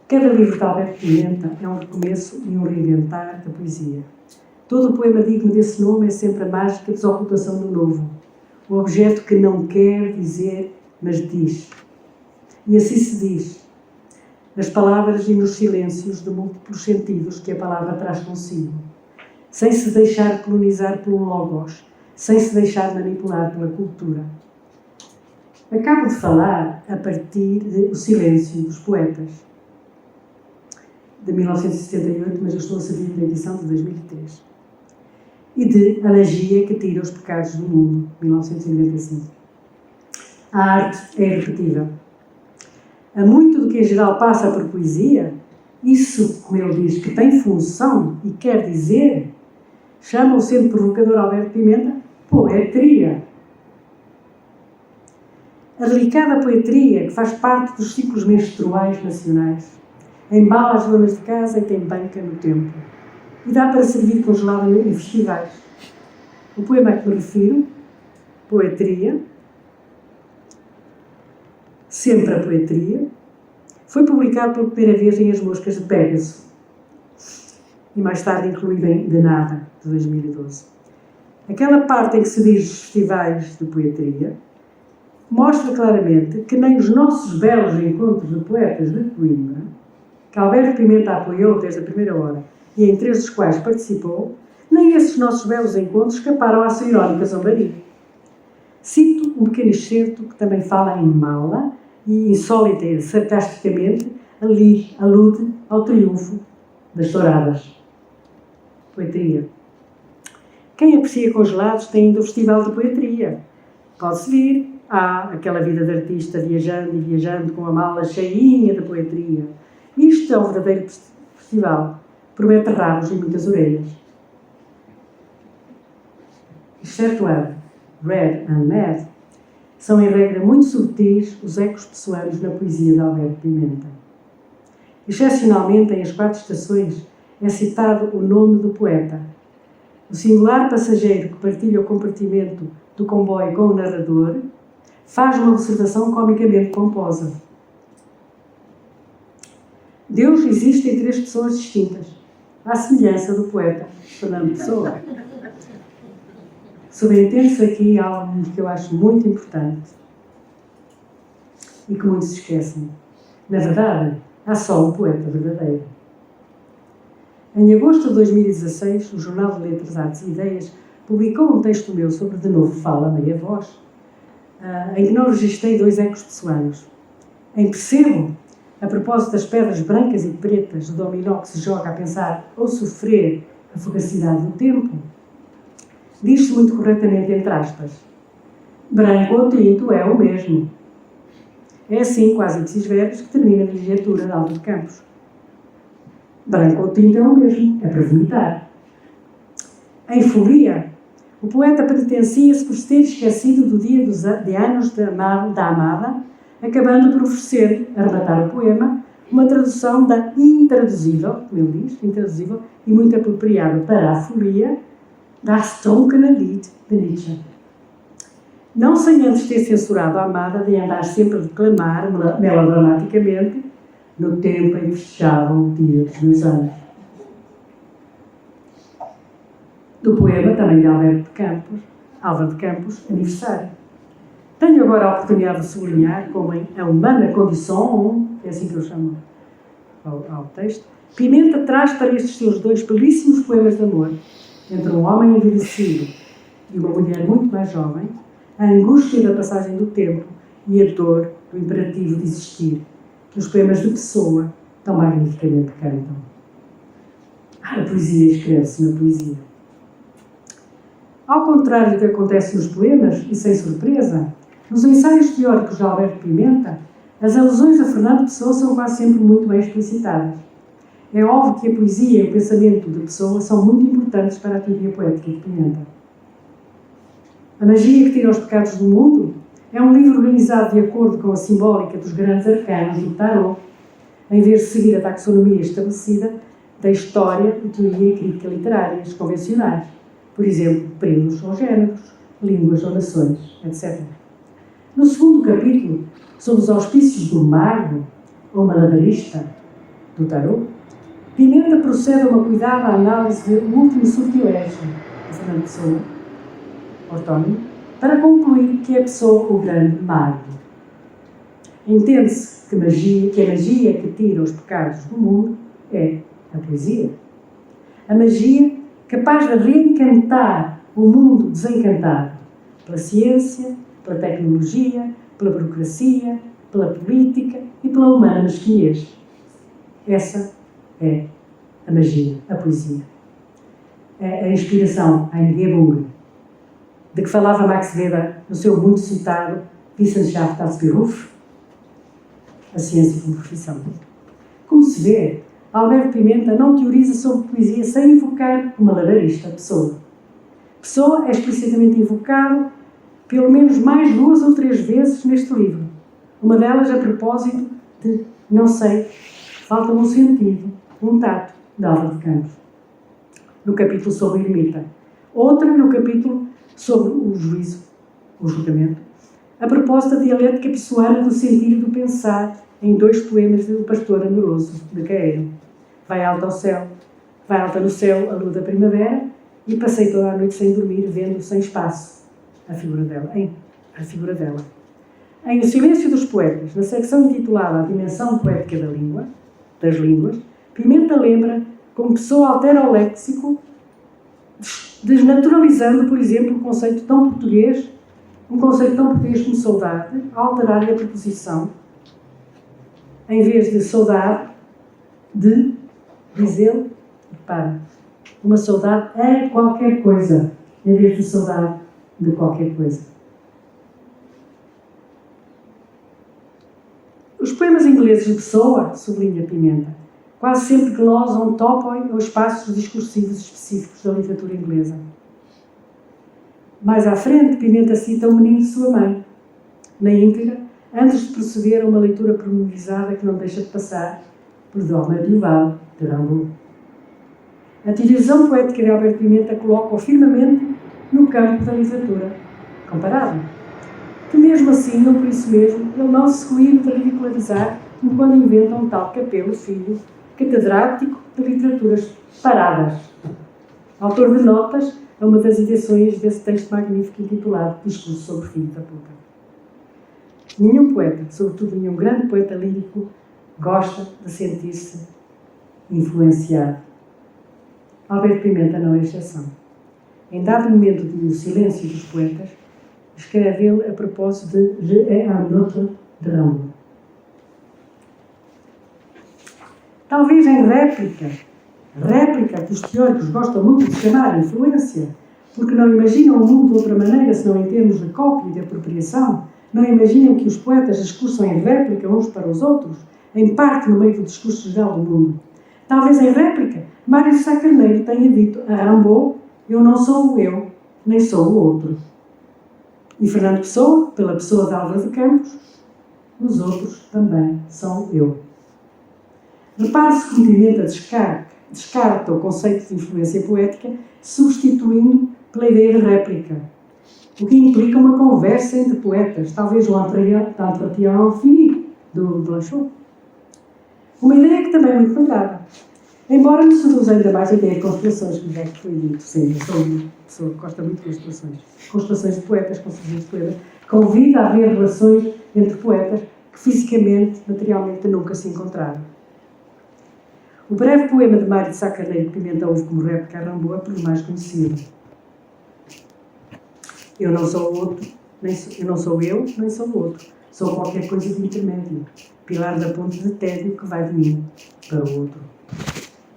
Cada livro de Alberto Pimenta é um recomeço e um reinventar da poesia. Todo o poema digno desse nome é sempre a mágica desocultação do novo. O objeto que não quer dizer, mas diz. E assim se diz. Nas palavras e nos silêncios de múltiplos sentidos que a palavra traz consigo. Sem se deixar colonizar pelo logos. Sem se deixar manipular pela cultura. Acabo de falar a partir de O Silêncio dos Poetas, de 1978, mas eu estou a servir da edição de 2003. E de A Magia que Tira os Pecados do Mundo, 1995. A arte é irrepetível. Há muito do que em geral passa por poesia, isso, como ele diz, que tem função e quer dizer, chama o sendo provocador Alberto Pimenta poetria. A delicada poetria que faz parte dos ciclos menstruais nacionais. Embala as donas de casa e tem banca no templo. E dá para servir congelada em festivais. O poema a que me refiro, Poetria, sempre a poetria, foi publicado pela primeira vez em As Moscas de Pégaso e mais tarde incluído em De Nada, de 2012. Aquela parte em que se diz os festivais de poetria mostra claramente que nem os nossos belos encontros de poetas de Coimbra, que Alberto Pimenta apoiou desde a primeira hora e em 3 dos quais participou, nem esses nossos belos encontros escaparam à sua irónica zombaria. Cito um pequeno excerto que também fala em mala e, insólita e sarcasticamente, alude ao triunfo das touradas. Poetria. Quem aprecia congelados tem ainda o Festival de Poetria. Pode-se vir. Aquela vida de artista viajando e viajando com a mala cheinha de poetria. Isto é o verdadeiro festival. Promete rabos e muitas orelhas. Excetuado Red and Mad, são em regra muito subtis os ecos pessoanos na poesia de Alberto Pimenta. Excepcionalmente, em As 4 Estações, é citado o nome do poeta. O singular passageiro que partilha o compartimento do comboio com o narrador faz uma observação comicamente pomposa. Deus existe em 3 pessoas distintas, à semelhança do poeta Fernando Pessoa. Subentende-se aqui algo que eu acho muito importante e que muitos se esquecem. Na verdade, há só um poeta verdadeiro. Em agosto de 2016, o Jornal de Letras, Artes e Ideias publicou um texto meu sobre De Novo Fala, Meia Voz, em que não registrei 2 ecos pessoanos. Em Percebo, a propósito das pedras brancas e pretas do dominó que se joga a pensar ou sofrer a fugacidade do tempo, diz-se muito corretamente entre aspas: branco ou tinto é o mesmo. É assim, quase ipsis verbis, que termina a licenciatura de Álvaro de Campos. Branco ou tinto é o mesmo, é para vomitar. Em Folia, o poeta penitencia-se por se ter esquecido do dia de anos da amada, acabando por oferecer, a arrebatar o poema, uma tradução da intraduzível, como ele diz, intraduzível e muito apropriada para a Folia, Das Trunkene Lied de Nietzsche. Não sem antes ter censurado a amada de andar sempre a declamar melodramaticamente no tempo em que festejavam o dia dos 2 anos. Do poema também de Álvaro de Campos, Aniversário. Tenho agora a oportunidade de sublinhar como em A Humana Condição, é assim que eu chamo ao texto, Pimenta traz para estes seus 2 belíssimos poemas de amor, entre um homem envelhecido e uma mulher muito mais jovem, a angústia da passagem do tempo e a dor do imperativo de existir, que os poemas de Pessoa tão magnificamente cantam. A poesia escreve-se na poesia. Ao contrário do que acontece nos poemas, e sem surpresa, nos ensaios teóricos de Alberto Pimenta, as alusões a Fernando Pessoa são quase sempre muito bem explicitadas. É óbvio que a poesia e o pensamento de Pessoa são muito importantes para a teoria poética de Pimenta. A Magia que Tira os Pecados do Mundo é um livro organizado de acordo com a simbólica dos grandes arcanos do tarot, em vez de seguir a taxonomia estabelecida da história, de teoria e crítica literárias convencionais, por exemplo, períodos ou géneros, línguas ou nações, etc. No segundo capítulo, sob os auspícios do mago ou malabarista do tarot, Pimenta procede a uma cuidada análise do último sortilégio de Fernando Pessoa, ortónimo, para concluir que é Pessoa o grande mago. Entende-se que a magia que tira os pecados do mundo é a poesia. A magia capaz de reencantar o mundo desencantado pela ciência, pela tecnologia, pela burocracia, pela política e pela humana mesquinhez. Essa é a magia, a poesia. É a inspiração em Gebung, de que falava Max Weber no seu muito citado Wissenschaft als Beruf, a ciência como profissão. Como se vê, Alberto Pimenta não teoriza sobre poesia sem invocar o malabarista Pessoa. Pessoa é explicitamente invocado pelo menos mais 2 ou 3 vezes neste livro. Uma delas a propósito de não sei, falta-me um sentido, um tato, de Álvaro de Campos, no capítulo sobre a ermita. Outra no capítulo sobre o juízo, o julgamento, a propósito da dialética pessoana do sentir e do pensar em 2 poemas do Pastor Amoroso, de Caeiro. Vai alta no céu a lua da primavera e passei toda a noite sem dormir, vendo sem espaço a figura dela. Em O Silêncio dos Poetas, na secção intitulada A Dimensão Poética das Línguas, Pimenta lembra como Pessoa altera o léxico, desnaturalizando, por exemplo, um conceito tão português como saudade, ao alterar-lhe a preposição, em vez de saudade, diz ele, repara, uma saudade é qualquer coisa, em vez de saudade de qualquer coisa. Os poemas ingleses de Pessoa, sublinha Pimenta, quase sempre glosam topoi ou espaços discursivos específicos da literatura inglesa. Mais à frente, Pimenta cita O Menino de Sua Mãe, na íntegra, antes de proceder a uma leitura pormenorizada que não deixa de passar por Dom Medieval de Rimbaud. A teorização poética de Alberto Pimenta coloca-o firmemente no campo da literatura comparável, que mesmo assim, não por isso mesmo, ele não se coíbe de ridicularizar quando inventa um tal Capelo Filho, catedrático de literaturas paradas. Autor de notas a uma das edições desse texto magnífico intitulado Discurso sobre o Filho da Puta. Nenhum poeta, sobretudo nenhum grande poeta lírico, gosta de sentir-se influenciado. Alberto Pimenta não é exceção. Em dado momento de O Silêncio dos Poetas, escreve ele a propósito de Je ai un autre de Rimbaud. Talvez em réplica que os teóricos gostam muito de chamar influência, porque não imaginam o mundo de outra maneira senão em termos de cópia e de apropriação, não imaginam que os poetas discursam em réplica uns para os outros, em parte no meio do discurso geral do mundo. Talvez em réplica, Mário de Sá Carneiro tenha dito a Rimbaud: eu não sou o eu, nem sou o outro. E Fernando Pessoa, pela pessoa de Álvaro de Campos, os outros também são eu. Repare-se que Pimenta descarta o conceito de influência poética, substituindo pela ideia de réplica, o que implica uma conversa entre poetas, talvez o entretien fini do Blanchot. Uma ideia que também é muito lembrada. Embora me seduza ainda mais a ideia de constelações, que já foi dito, sim, eu sou uma pessoa que gosta muito de constelações. Constelações de poetas, constelações de poetas, convida a haver relações entre poetas que fisicamente, materialmente, nunca se encontraram. O breve poema de Mário de Sá Carneiro que Pimenta ouve como réplica a Rimbaud é por mais conhecido. Eu não sou o outro, eu não sou eu, nem sou o outro. Sou qualquer coisa de intermédio, pilar da ponte de tédio que vai de mim para o outro.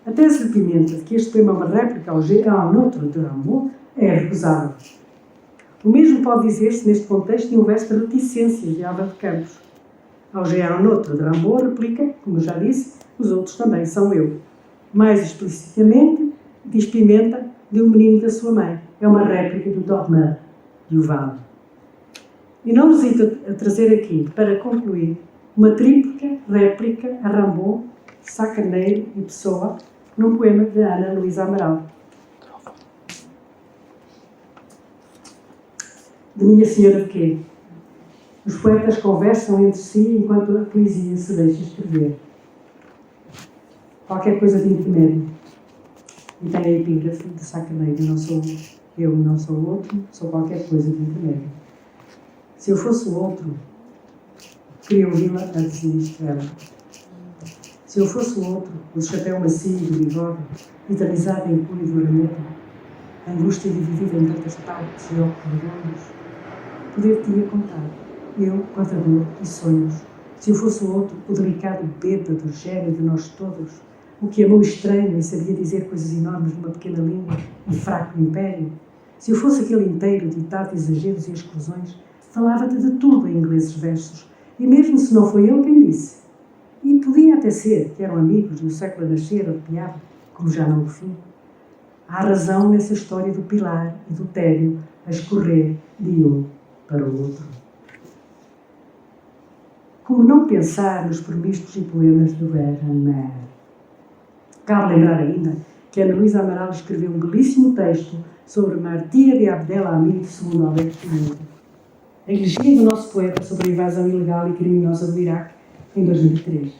A tese de Pimenta de que este poema é uma réplica ao Noutro de Rambaud é recusável. O mesmo pode dizer-se neste contexto em um verso de reticências de Álvaro de Campos. Ao Noutro de Rambaud replica, como eu já disse, os outros também são eu. Mais explicitamente, diz Pimenta de um menino da sua mãe. É uma réplica do Dormeur, de Uval. E não hesito a trazer aqui, para concluir, uma tríplica réplica a Rambaud, Sá Carneiro e Pessoa, num poema de Ana Luísa Amaral. De Minha Senhora de Quê? Os poetas conversam entre si enquanto a poesia se deixa escrever. Qualquer coisa de intermédio. E tem a epígrafe de Sá Carneiro. Eu não sou o outro, sou qualquer coisa de intermédio. Se eu fosse o outro, queria ouvi-la a dizer isto ela. Se eu fosse o outro, o chapéu macio do bigode, vitalizado em punho de oramento, a angústia dividida em tantas partes e óculos redondos, poder-te-ia contar, eu, contador e sonhos. Se eu fosse o outro, o delicado bêbado gênio de nós todos, o que amou estranho e sabia dizer coisas enormes numa pequena língua e fraco império. Se eu fosse aquele inteiro ditado de exageros e exclusões, falava-te de tudo em ingleses versos, e mesmo se não foi ele quem disse. E podia até ser que eram amigos do século a nascer ou de piada, como já não o fim. Há razão nessa história do pilar e do tédio a escorrer de um para o outro. Como não pensar nos promiscuos e poemas do Vermeer? Cabe lembrar ainda que Ana Luísa Amaral escreveu um belíssimo texto sobre Martira de Abdelhamid II Alberto Pimenta, a elegia do nosso poeta sobre a invasão ilegal e criminosa do Iraque em 2003.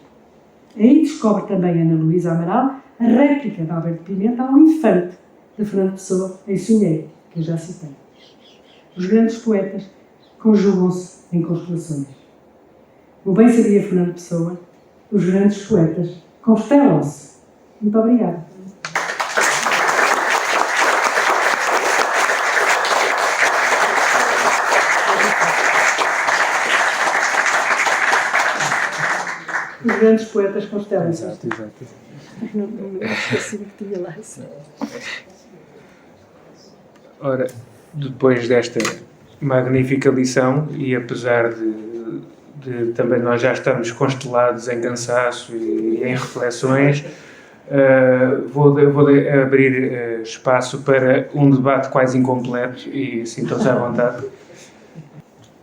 Aí descobre também Ana Luísa Amaral a réplica de Alberto Pimenta ao Infante de Fernando Pessoa em Sonhei, que eu já citei. Os grandes poetas conjugam-se em constelações. O bem sabia Fernando Pessoa, os grandes poetas constelam-se. Muito obrigada. Os grandes poetas constelam-se.
Exato.
Não me esqueci que tinha lá.
Ora, depois desta magnífica lição, e apesar de também nós já estarmos constelados em cansaço e em reflexões, vou abrir espaço para um debate quase incompleto e sintam-se à vontade.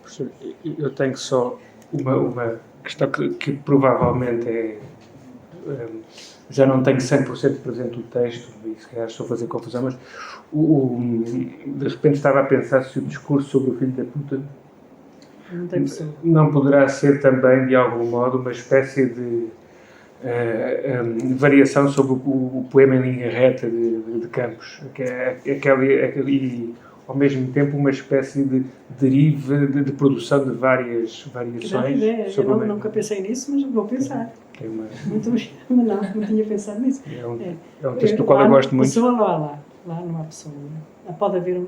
Professor, eu tenho só uma questão que provavelmente já não tenho 100% presente o texto, e se calhar estou a fazer confusão, mas de repente estava a pensar se o discurso sobre o filho da puta não poderá ser também, de algum modo, uma espécie de variação sobre o poema em linha reta de Campos, e ao mesmo tempo uma espécie de deriva de produção de várias variações.
Eu nunca pensei nisso, mas vou pensar. Não tinha pensado nisso.
É um texto do qual eu gosto muito.
Pessoa lá não há pessoa. Pode haver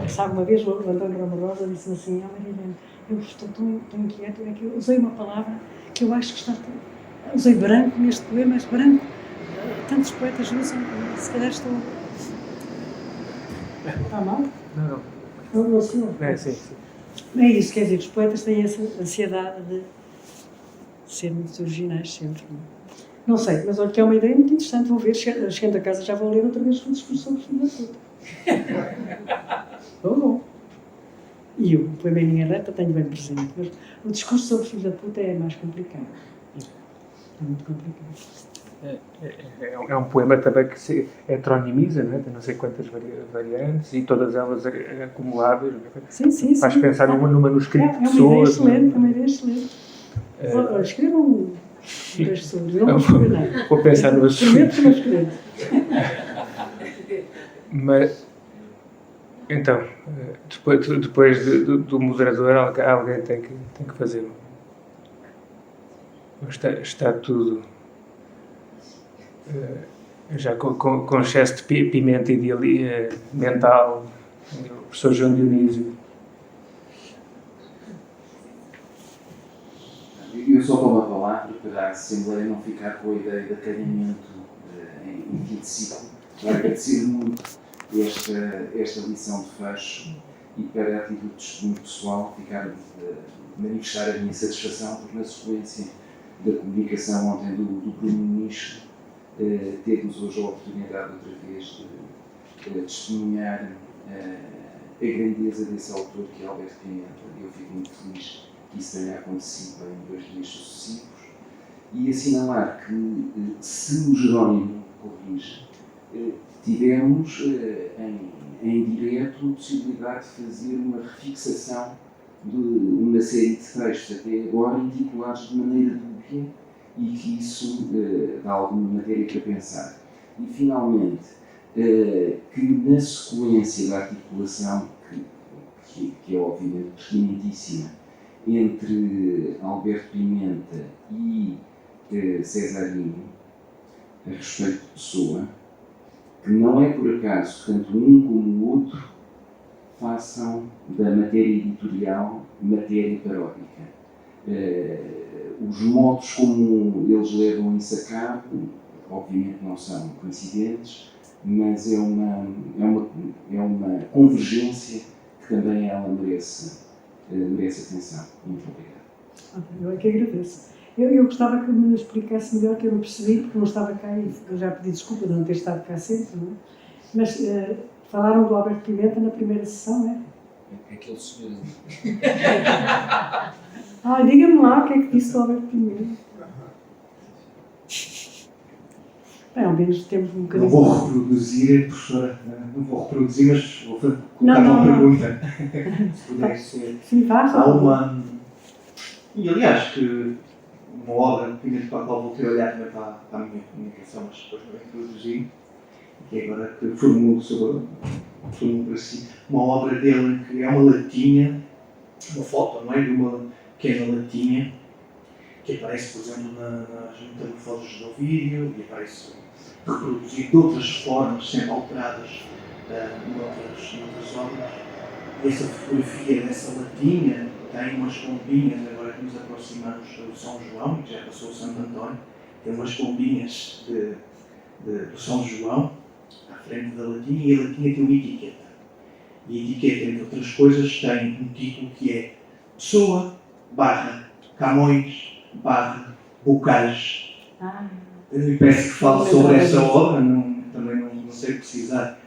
sabe, uma vez o António Rosa disse assim: Marilene, eu estou tão inquieto, é que eu usei uma palavra que eu acho que está... Usei branco neste poema, mas branco, tantos poetas usam, se calhar estou... Está mal? Não, senhor.
Sim.
É isso, quer dizer, os poetas têm essa ansiedade de ser muito originais sempre. Não sei, mas olha que é uma ideia muito interessante. Vou ver, chegando a casa já vou ler outra vez o discurso sobre o filho da puta. Bom. E o poema em linha reta tenho bem presente, mas o discurso sobre o filho da puta é mais complicado. É muito complicado.
É um poema também que se heteronimiza, não é? Tem não sei quantas variantes e todas elas acumuladas.
Sim.
Faz pensar num manuscrito de
pessoas. É
uma
ideia excelente. Escrevam um texto sobre, não escrever nada.
Vou pensar no assunto.
Prometo que não escrevo.
Mas, então, depois do moderador, alguém tem que fazer. Está tudo já com excesso de pimenta mental. O professor João Dionísio.
Eu só tomo a palavra para a Assembleia não ficar com a ideia de acarinhamento em fim de ciclo. Para agradecer muito esta lição de fecho e para a título de testemunho pessoal manifestar a minha satisfação porque na sequência da comunicação ontem do Primeiro-Ministro termos hoje a oportunidade outra vez de testemunhar a grandeza desse autor que é Alberto Pimenta. Eu fico muito feliz que isso tenha acontecido em 2 dias sucessivos e assinalar que se o Jerónimo corrige, tivemos em direto a possibilidade de fazer uma refixação de uma série de textos até agora intitulados de maneira dúbia e que isso dá alguma matéria para pensar. E finalmente, que na sequência da articulação, que é obviamente pertinentíssima, entre Alberto Pimenta e Cesarinho, a respeito de pessoa, que não é por acaso que tanto um como o outro façam da matéria editorial matéria paródica. Os modos como eles levam isso a cabo, obviamente não são coincidentes, mas é uma convergência que também ela merece atenção. Muito obrigado.
Eu é que agradeço. Eu gostava que me explicasse melhor, que eu não percebi, porque não estava cá e eu já pedi desculpa de não ter estado cá sempre, não é? Mas falaram do Alberto Pimenta na primeira sessão, é?
Aquele senhor.
Diga-me lá o que é que disse o Alberto Pimenta. Bem, ao menos temos um bocadinho...
Não vou reproduzir, professora, não vou reproduzir, mas vou colocar uma pergunta. Se puder ser.
Sim, faz.
Há uma... E aliás, que uma obra de Pimenta para a qual voltei a olhar também para a minha comunicação, mas depois não introduzi, que agora que formulo para si, uma obra dele que é uma latinha, uma foto, não é? De uma pequena latinha, que aparece, por exemplo, nas metamorfoses do vídeo e aparece reproduzido de outras formas, sempre alteradas noutras obras. E essa fotografia dessa latinha tem umas pombinhas, agora que nos aproximamos do São João, que já passou o Santo António, tem umas pombinhas do São João à frente da latinha e a latinha tem uma etiqueta. E a etiqueta, entre outras coisas, tem um título que é Pessoa Camões Bocage. Eu peço que fale sobre essa obra, também não sei precisar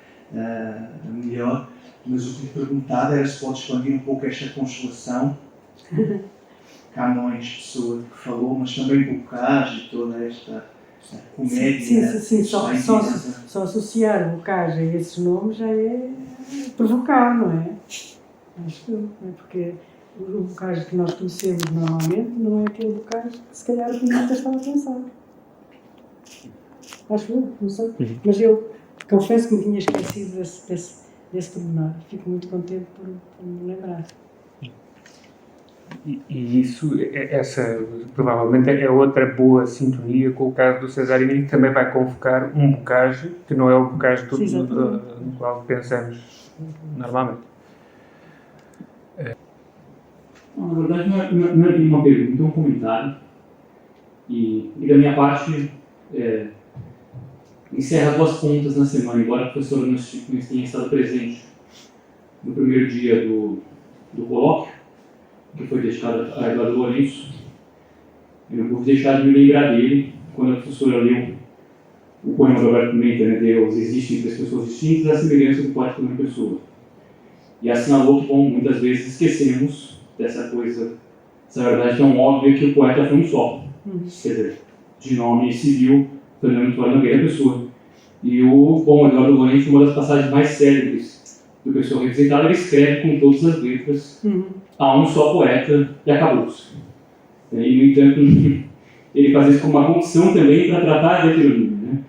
melhor, mas o que lhe perguntado era se pode expandir um pouco esta constelação. Camões, pessoa que falou, mas também Bocage e toda esta comédia.
Sim. Só associar Bocage a esses nomes já é provocar, não é? Acho que não é, porque o Bocage que nós conhecemos normalmente não é aquele Bocage que se calhar a Pimenta estava a pensar. Acho eu, não sei. Mas eu confesso que me tinha esquecido desse pormenor. Fico muito contente por me lembrar.
E essa provavelmente é outra boa sintonia com o caso do Cesarini, que também vai convocar um Bocage, que não é o Bocage no qual pensamos normalmente.
Na verdade, não é uma pergunta, é um comentário. E da minha parte, encerra 2 pontas na semana, embora a professora não tenha estado presente no primeiro dia do colóquio, que foi dedicado a Eduardo Lourenço. Eu não vou deixar de me lembrar dele quando a professora leu o poema do Alberto Pimenta, né, Deus existe entre as pessoas distintas, a semelhança do poeta como pessoa. E assinalou que, bom, muitas vezes esquecemos dessa coisa, essa verdade tão óbvia que o poeta foi um só. Quer dizer, de nome civil, Fernando Antônio Nogueira Pessoa. E o bom Eduardo Lourenço, uma das passagens mais célebres do Pessoa representada, ele escreve com todas as letras a um só poeta e acabou-se. E, no entanto, ele faz isso como uma condição também para tratar a heteronímia, né?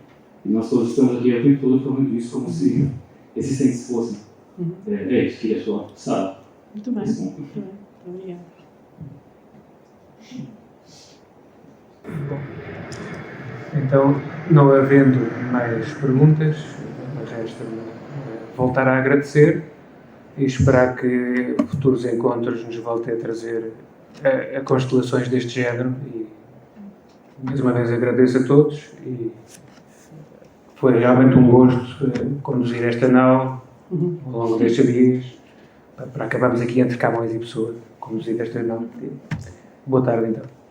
E nós todos estamos aqui o tempo todo falando disso como se existentes fossem. É isso, queria só saber.
Muito bem, muito bem. Obrigada.
Então, não havendo mais perguntas, resta voltar a agradecer e esperar que futuros encontros nos voltem a trazer a constelações deste género. E mais uma vez agradeço a todos e foi realmente um gosto conduzir esta nau ao longo destes dias para acabarmos aqui entre Camões e Pessoa, conduzir esta nau. Boa tarde então.